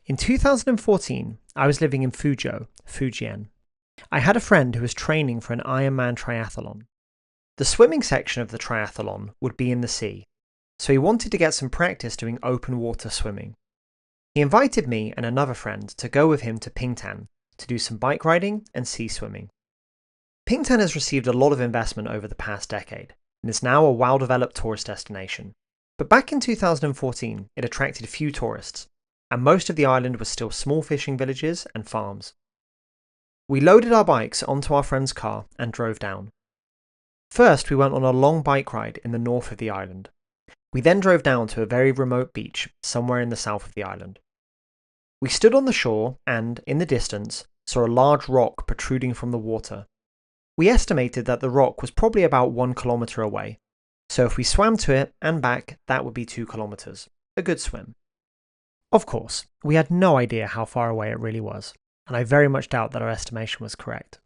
In 2014, I was living in Fuzhou, Fujian. I had a friend who was training for an Ironman triathlon. The swimming section of the triathlon would be in the sea, so he wanted to get some practice doing open water swimming. He invited me and another friend to go with him to PingTan to do some bike riding and sea swimming. PingTan has received a lot of investment over the past decade and is now a well-developed tourist destination. But back in 2014, it attracted few tourists, and most of the island was still small fishing villages and farms. We loaded our bikes onto our friend's car and drove down. First, we went on a long bike ride in the north of the island. We then drove down to a very remote beach somewhere in the south of the island. We stood on the shore and, in the distance, saw a large rock protruding from the water. We estimated that the rock was probably about 1 kilometre away, so if we swam to it and back, that would be 2 kilometres. A good swim. Of course, we had no idea how far away it really was, and I very much doubt that our estimation was correct.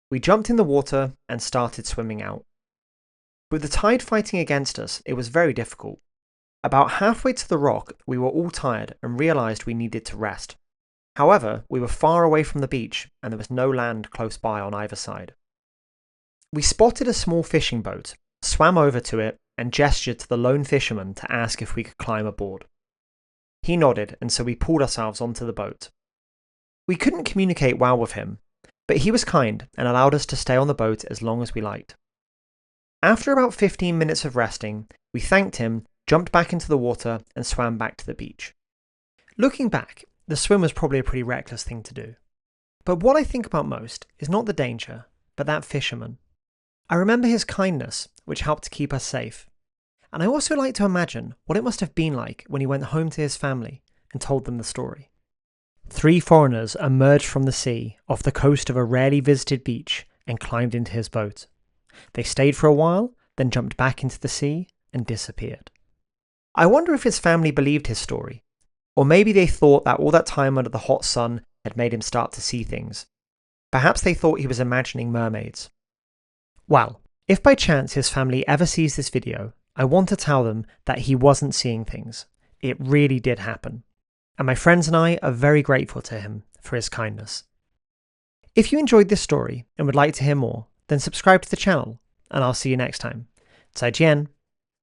We jumped in the water and started swimming out. With the tide fighting against us, it was very difficult. About halfway to the rock, we were all tired and realised we needed to rest. However, we were far away from the beach and there was no land close by on either side. We spotted a small fishing boat, swam over to it, and gestured to the lone fisherman to ask if we could climb aboard. He nodded, and so we pulled ourselves onto the boat. We couldn't communicate well with him, but he was kind and allowed us to stay on the boat as long as we liked. After about 15 minutes of resting, we thanked him, jumped back into the water, and swam back to the beach. Looking back, the swim was probably a pretty reckless thing to do. But what I think about most is not the danger, but that fisherman. I remember his kindness, which helped to keep us safe. And I also like to imagine what it must have been like when he went home to his family and told them the story. 3 foreigners emerged from the sea off the coast of a rarely visited beach and climbed into his boat. They stayed for a while, then jumped back into the sea and disappeared. I wonder if his family believed his story, or maybe they thought that all that time under the hot sun had made him start to see things. Perhaps they thought he was imagining mermaids. Well, if by chance his family ever sees this video, I want to tell them that he wasn't seeing things. It really did happen. And my friends and I are very grateful to him for his kindness. If you enjoyed this story and would like to hear more, then subscribe to the channel, and I'll see you next time. 再见.